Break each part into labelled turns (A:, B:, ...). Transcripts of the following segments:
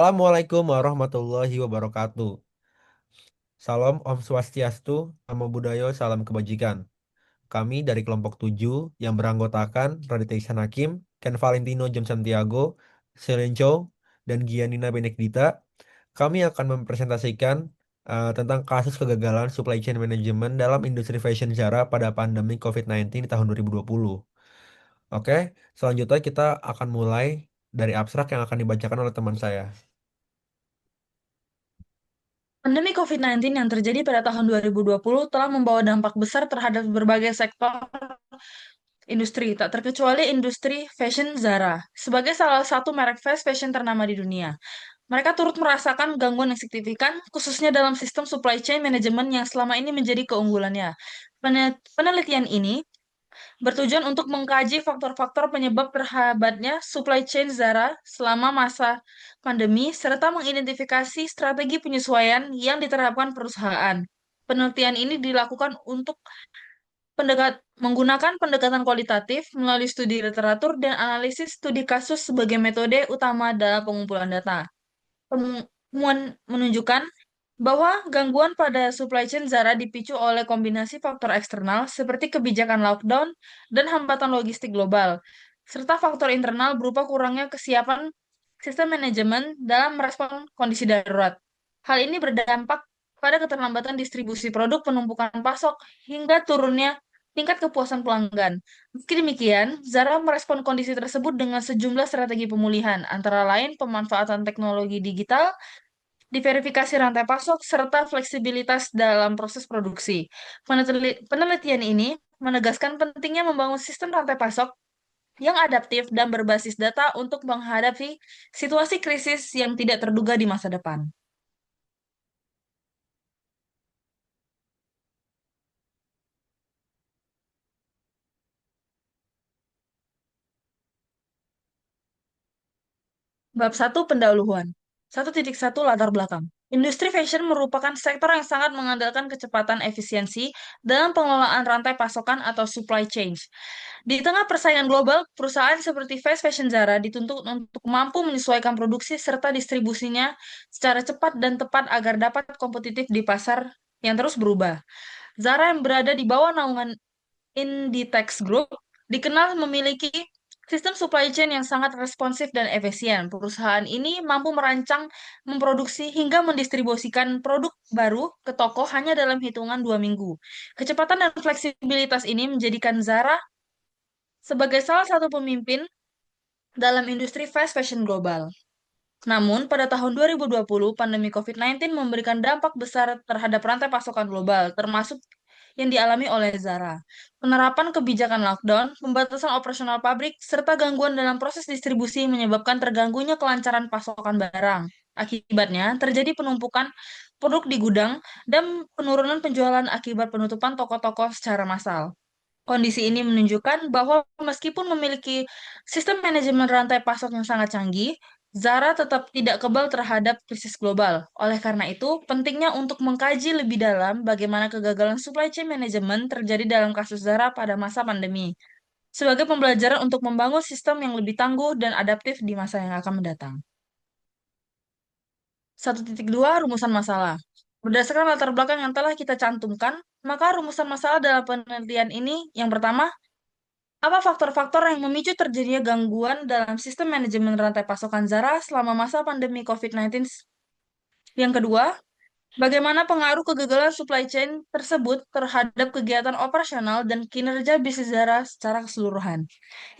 A: Assalamualaikum warahmatullahi wabarakatuh. Salam Om Swastiastu, Namo Buddhaya, salam kebajikan. Kami dari kelompok 7 yang beranggotakan Raditya Ihsan Hakim, Ken Valentino John Santiago, Selenco, dan Gianina Benedicta. Kami akan mempresentasikan tentang kasus kegagalan supply chain management dalam industri fashion Zara pada pandemi COVID-19 di tahun 2020. Oke, selanjutnya kita akan mulai dari abstrak yang akan dibacakan oleh teman saya.
B: Pandemi COVID-19 yang terjadi pada tahun 2020 telah membawa dampak besar terhadap berbagai sektor industri, tak terkecuali industri fashion Zara. Sebagai salah satu merek fast fashion ternama di dunia, mereka turut merasakan gangguan yang signifikan, khususnya dalam sistem supply chain management yang selama ini menjadi keunggulannya. Penelitian ini bertujuan untuk mengkaji faktor-faktor penyebab terhambatnya supply chain Zara selama masa pandemi, serta mengidentifikasi strategi penyesuaian yang diterapkan perusahaan. Penelitian ini dilakukan untuk menggunakan pendekatan kualitatif melalui studi literatur dan analisis studi kasus sebagai metode utama dalam pengumpulan data. Temuan menunjukkan bahwa gangguan pada supply chain Zara dipicu oleh kombinasi faktor eksternal seperti kebijakan lockdown dan hambatan logistik global, serta faktor internal berupa kurangnya kesiapan sistem manajemen dalam merespon kondisi darurat. Hal ini berdampak pada keterlambatan distribusi produk, penumpukan pasok, hingga turunnya tingkat kepuasan pelanggan. Meski demikian, Zara merespon kondisi tersebut dengan sejumlah strategi pemulihan, antara lain pemanfaatan teknologi digital, diverifikasi rantai pasok, serta fleksibilitas dalam proses produksi. Penelitian ini menegaskan pentingnya membangun sistem rantai pasok yang adaptif dan berbasis data untuk menghadapi situasi krisis yang tidak terduga di masa depan. Bab satu Pendahuluan. 1.1 Latar belakang. Industri fashion merupakan sektor yang sangat mengandalkan kecepatan efisiensi dalam pengelolaan rantai pasokan atau supply chain. Di tengah persaingan global, perusahaan seperti fast fashion Zara dituntut untuk mampu menyesuaikan produksi serta distribusinya secara cepat dan tepat agar dapat kompetitif di pasar yang terus berubah. Zara yang berada di bawah naungan Inditex Group dikenal memiliki sistem supply chain yang sangat responsif dan efisien. Perusahaan ini mampu merancang, memproduksi, hingga mendistribusikan produk baru ke toko hanya dalam hitungan 2 minggu. Kecepatan dan fleksibilitas ini menjadikan Zara sebagai salah satu pemimpin dalam industri fast fashion global. Namun, pada tahun 2020, pandemi COVID-19 memberikan dampak besar terhadap rantai pasokan global, termasuk yang dialami oleh Zara. Penerapan kebijakan lockdown, pembatasan operasional pabrik, serta gangguan dalam proses distribusi menyebabkan terganggunya kelancaran pasokan barang. Akibatnya, terjadi penumpukan produk di gudang dan penurunan penjualan akibat penutupan toko-toko secara massal. Kondisi ini menunjukkan bahwa meskipun memiliki sistem manajemen rantai pasok yang sangat canggih, Zara tetap tidak kebal terhadap krisis global. Oleh karena itu, pentingnya untuk mengkaji lebih dalam bagaimana kegagalan supply chain management terjadi dalam kasus Zara pada masa pandemi, sebagai pembelajaran untuk membangun sistem yang lebih tangguh dan adaptif di masa yang akan mendatang. 1.2 Rumusan masalah. Berdasarkan latar belakang yang telah kita cantumkan, maka rumusan masalah dalam penelitian ini yang pertama, apa faktor-faktor yang memicu terjadinya gangguan dalam sistem manajemen rantai pasokan Zara selama masa pandemi COVID-19? Yang kedua, bagaimana pengaruh kegagalan supply chain tersebut terhadap kegiatan operasional dan kinerja bisnis Zara secara keseluruhan?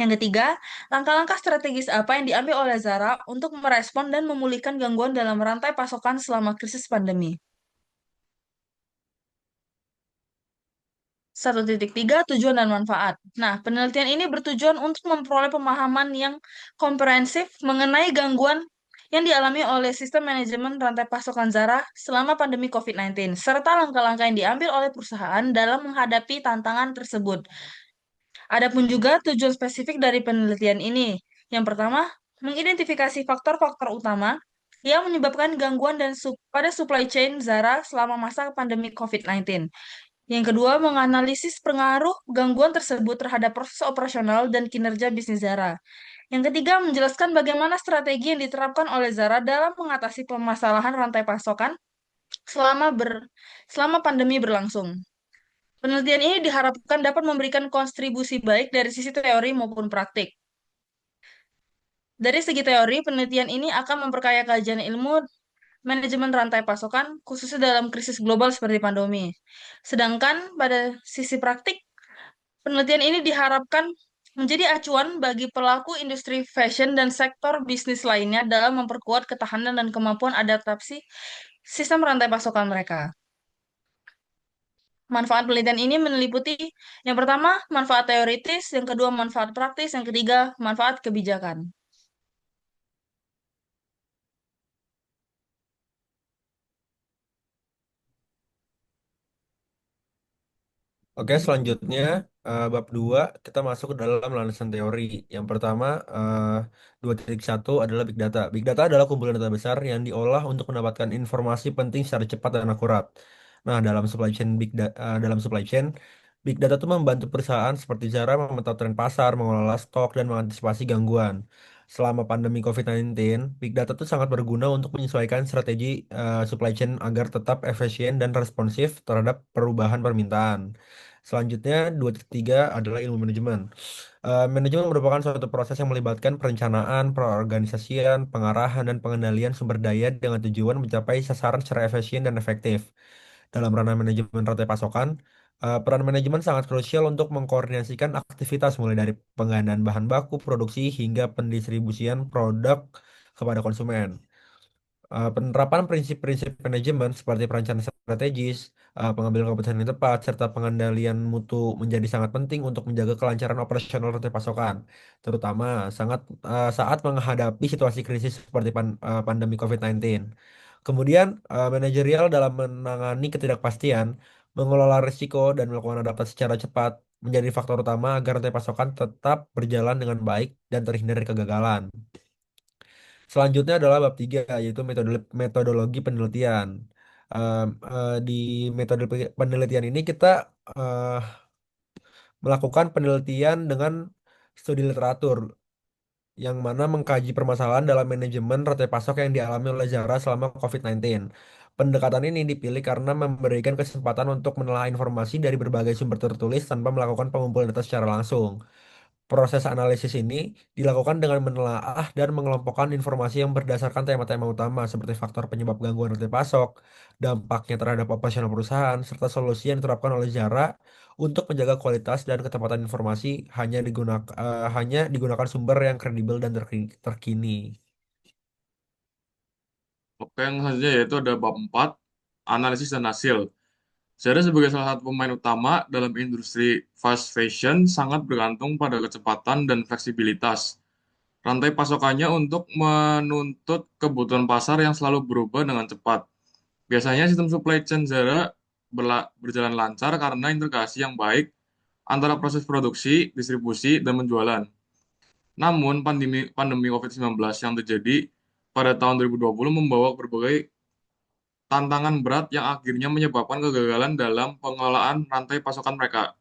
B: Yang ketiga, langkah-langkah strategis apa yang diambil oleh Zara untuk merespon dan memulihkan gangguan dalam rantai pasokan selama krisis pandemi? 1.3 Tujuan dan manfaat. Nah, penelitian ini bertujuan untuk memperoleh pemahaman yang komprehensif mengenai gangguan yang dialami oleh sistem manajemen rantai pasokan Zara selama pandemi COVID-19, serta langkah-langkah yang diambil oleh perusahaan dalam menghadapi tantangan tersebut. Adapun juga tujuan spesifik dari penelitian ini. Yang pertama, mengidentifikasi faktor-faktor utama yang menyebabkan gangguan pada supply chain Zara selama masa pandemi COVID-19. Yang kedua, menganalisis pengaruh gangguan tersebut terhadap proses operasional dan kinerja bisnis Zara. Yang ketiga, menjelaskan bagaimana strategi yang diterapkan oleh Zara dalam mengatasi permasalahan rantai pasokan selama selama pandemi berlangsung. Penelitian ini diharapkan dapat memberikan kontribusi baik dari sisi teori maupun praktik. Dari segi teori, penelitian ini akan memperkaya kajian ilmu manajemen rantai pasokan, khususnya dalam krisis global seperti pandemi. Sedangkan pada sisi praktik, penelitian ini diharapkan menjadi acuan bagi pelaku industri fashion dan sektor bisnis lainnya dalam memperkuat ketahanan dan kemampuan adaptasi sistem rantai pasokan mereka. Manfaat penelitian ini meliputi yang pertama, manfaat teoritis, yang kedua, manfaat praktis, yang ketiga, manfaat kebijakan.
A: Oke, selanjutnya bab 2 kita masuk ke dalam landasan teori. Yang pertama, 2.1 adalah Big Data. Big Data adalah kumpulan data besar yang diolah untuk mendapatkan informasi penting secara cepat dan akurat. Nah, dalam supply chain, Big Data itu membantu perusahaan seperti Zara memantau tren pasar, mengelola stok, dan mengantisipasi gangguan. Selama pandemi COVID-19, Big Data itu sangat berguna untuk menyesuaikan strategi supply chain agar tetap efisien dan responsif terhadap perubahan permintaan. Selanjutnya, 2.3 adalah ilmu manajemen. Manajemen merupakan suatu proses yang melibatkan perencanaan, perorganisasian, pengarahan, dan pengendalian sumber daya dengan tujuan mencapai sasaran secara efisien dan efektif. Dalam ranah manajemen rantai pasokan, peran manajemen sangat krusial untuk mengkoordinasikan aktivitas mulai dari pengadaan bahan baku, produksi, hingga pendistribusian produk kepada konsumen. Penerapan prinsip-prinsip manajemen seperti perencanaan strategis, pengambilan keputusan yang tepat, serta pengendalian mutu menjadi sangat penting untuk menjaga kelancaran operasional rantai pasokan, terutama saat menghadapi situasi krisis seperti pandemi COVID-19. Kemudian, manajerial dalam menangani ketidakpastian, mengelola risiko, dan melakukan adaptasi secara cepat menjadi faktor utama agar rantai pasokan tetap berjalan dengan baik dan terhindar dari kegagalan. Selanjutnya adalah bab 3 yaitu metodologi penelitian. Di metode penelitian ini kita eh, melakukan penelitian dengan studi literatur yang mana mengkaji permasalahan dalam manajemen rantai pasok yang dialami oleh Zara selama COVID-19. Pendekatan ini dipilih karena memberikan kesempatan untuk menelaah informasi dari berbagai sumber tertulis tanpa melakukan pengumpulan data secara langsung. Proses analisis ini dilakukan dengan menelaah dan mengelompokkan informasi yang berdasarkan tema-tema utama seperti faktor penyebab gangguan rantai pasok, dampaknya terhadap operasional perusahaan, serta solusi yang diterapkan oleh Zara untuk menjaga kualitas dan ketepatan informasi hanya digunakan sumber yang kredibel dan terkini.
C: Oke, yang selanjutnya yaitu ada bab 4, analisis dan hasil. Zara sebagai salah satu pemain utama dalam industri fast fashion sangat bergantung pada kecepatan dan fleksibilitas rantai pasokannya untuk menuntut kebutuhan pasar yang selalu berubah dengan cepat. Biasanya sistem supply chain Zara berjalan lancar karena integrasi yang baik antara proses produksi, distribusi, dan penjualan. Namun, pandemi COVID-19 yang terjadi pada tahun 2020 membawa berbagai tantangan berat yang akhirnya menyebabkan kegagalan dalam pengelolaan rantai pasokan mereka.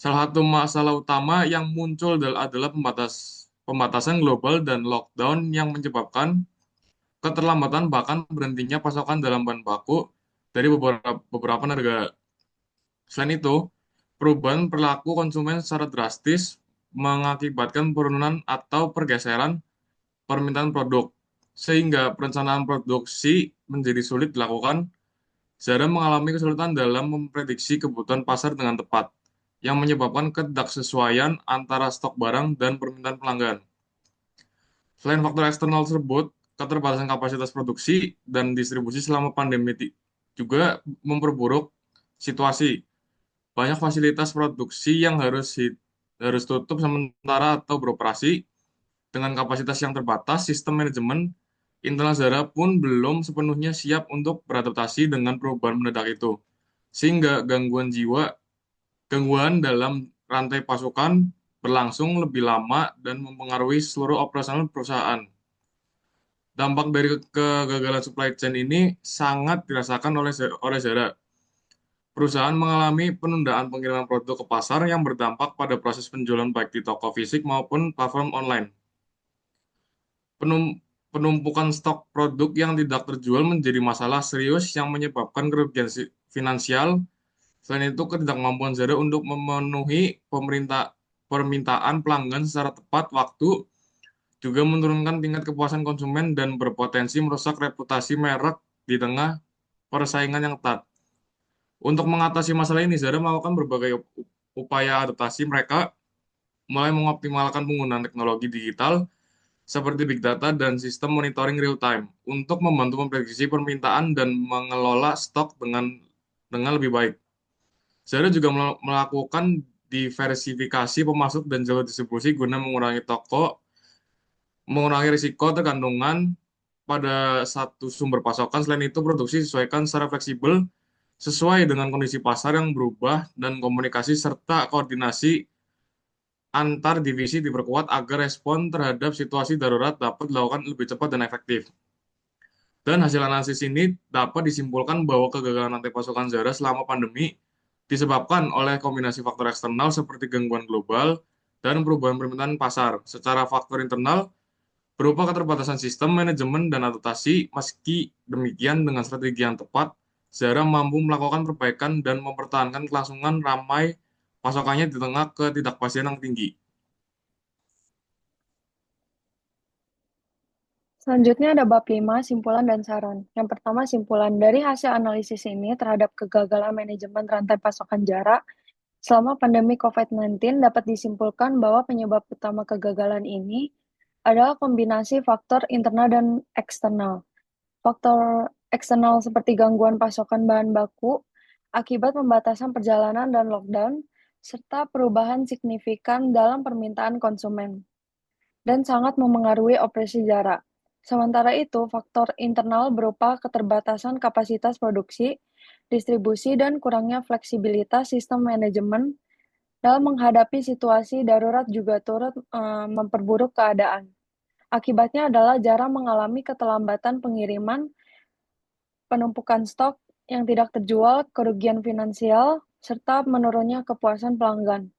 C: Salah satu masalah utama yang muncul adalah pembatasan global dan lockdown yang menyebabkan keterlambatan bahkan berhentinya pasokan dalam bahan baku dari beberapa negara. Selain itu, perubahan perilaku konsumen secara drastis mengakibatkan penurunan atau pergeseran permintaan produk, sehingga perencanaan produksi menjadi sulit dilakukan. Zara mengalami kesulitan dalam memprediksi kebutuhan pasar dengan tepat, yang menyebabkan ketidaksesuaian antara stok barang dan permintaan pelanggan. Selain faktor eksternal tersebut, keterbatasan kapasitas produksi dan distribusi selama pandemi juga memperburuk situasi. Banyak fasilitas produksi yang harus tutup sementara atau beroperasi dengan kapasitas yang terbatas. Sistem manajemen internal Zara pun belum sepenuhnya siap untuk beradaptasi dengan perubahan mendadak itu. Sehingga gangguan dalam rantai pasokan berlangsung lebih lama dan mempengaruhi seluruh operasional perusahaan. Dampak dari kegagalan supply chain ini sangat dirasakan oleh Zara. Perusahaan mengalami penundaan pengiriman produk ke pasar yang berdampak pada proses penjualan baik di toko fisik maupun platform online. Penum- Penumpukan stok produk yang tidak terjual menjadi masalah serius yang menyebabkan kerugian finansial. Selain itu, ketidakmampuan Zara untuk memenuhi permintaan pelanggan secara tepat waktu juga menurunkan tingkat kepuasan konsumen dan berpotensi merusak reputasi merek di tengah persaingan yang ketat. Untuk mengatasi masalah ini, Zara melakukan berbagai upaya adaptasi. Mereka mulai mengoptimalkan penggunaan teknologi digital seperti big data dan sistem monitoring real time untuk membantu memprediksi permintaan dan mengelola stok dengan lebih baik. Zara juga melakukan diversifikasi pemasok dan jalur distribusi guna mengurangi risiko tergantungan pada satu sumber pasokan. Selain itu, produksi disesuaikan secara fleksibel sesuai dengan kondisi pasar yang berubah dan komunikasi serta koordinasi antar divisi diperkuat agar respon terhadap situasi darurat dapat dilakukan lebih cepat dan efektif. Dan hasil analisis ini dapat disimpulkan bahwa kegagalan rantai pasokan Zara selama pandemi disebabkan oleh kombinasi faktor eksternal seperti gangguan global dan perubahan permintaan pasar. Secara faktor internal, berupa keterbatasan sistem manajemen dan adaptasi, meski demikian dengan strategi yang tepat, Zara mampu melakukan perbaikan dan mempertahankan kelangsungan ramai pasokannya di tengah ketidakpastian yang tinggi.
D: Selanjutnya ada bab 5, simpulan dan saran. Yang pertama, simpulan. Dari hasil analisis ini terhadap kegagalan manajemen rantai pasokan jarak selama pandemi COVID-19 dapat disimpulkan bahwa penyebab utama kegagalan ini adalah kombinasi faktor internal dan eksternal. Faktor eksternal seperti gangguan pasokan bahan baku akibat pembatasan perjalanan dan lockdown, serta perubahan signifikan dalam permintaan konsumen dan sangat memengaruhi operasi jarak. Sementara itu, faktor internal berupa keterbatasan kapasitas produksi, distribusi, dan kurangnya fleksibilitas sistem manajemen dalam menghadapi situasi darurat juga turut memperburuk keadaan. Akibatnya adalah jarang mengalami keterlambatan pengiriman, penumpukan stok yang tidak terjual, kerugian finansial, serta menurunnya kepuasan pelanggan.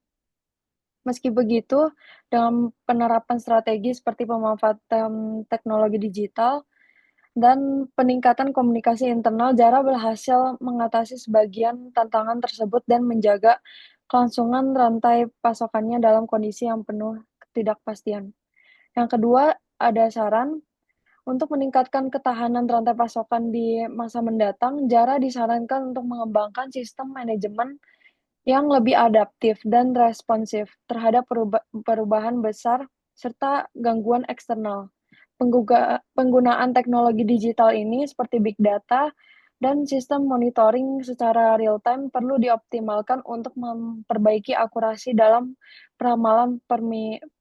D: Meski begitu, dengan penerapan strategi seperti pemanfaatan teknologi digital dan peningkatan komunikasi internal, Zara berhasil mengatasi sebagian tantangan tersebut dan menjaga kelangsungan rantai pasokannya dalam kondisi yang penuh ketidakpastian. Yang kedua, ada saran untuk meningkatkan ketahanan rantai pasokan di masa mendatang. Zara disarankan untuk mengembangkan sistem manajemen yang lebih adaptif dan responsif terhadap perubahan besar serta gangguan eksternal. Penggunaan teknologi digital ini seperti big data dan sistem monitoring secara real time perlu dioptimalkan untuk memperbaiki akurasi dalam peramalan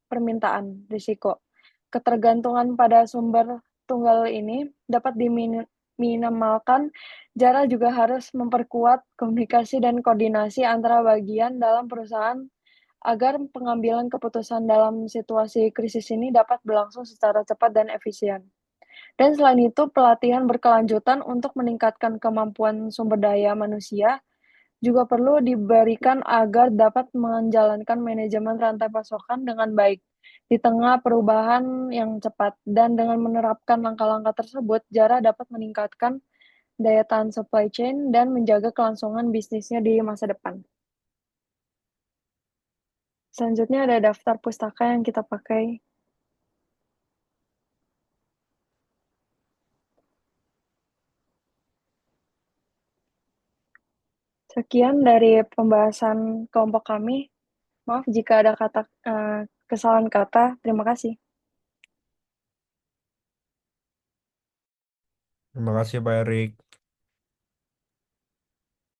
D: permintaan risiko. Ketergantungan pada sumber tunggal ini dapat diminimalkan. Zara juga harus memperkuat komunikasi dan koordinasi antara bagian dalam perusahaan agar pengambilan keputusan dalam situasi krisis ini dapat berlangsung secara cepat dan efisien. Dan selain itu, pelatihan berkelanjutan untuk meningkatkan kemampuan sumber daya manusia juga perlu diberikan agar dapat menjalankan manajemen rantai pasokan dengan baik di tengah perubahan yang cepat. Dan dengan menerapkan langkah-langkah tersebut, Zara dapat meningkatkan daya tahan supply chain dan menjaga kelangsungan bisnisnya di masa depan. Selanjutnya ada daftar pustaka yang kita pakai. Sekian dari pembahasan kelompok kami. Maaf jika ada kesalahan kata. Terima kasih.
A: Terima kasih Pak Erik.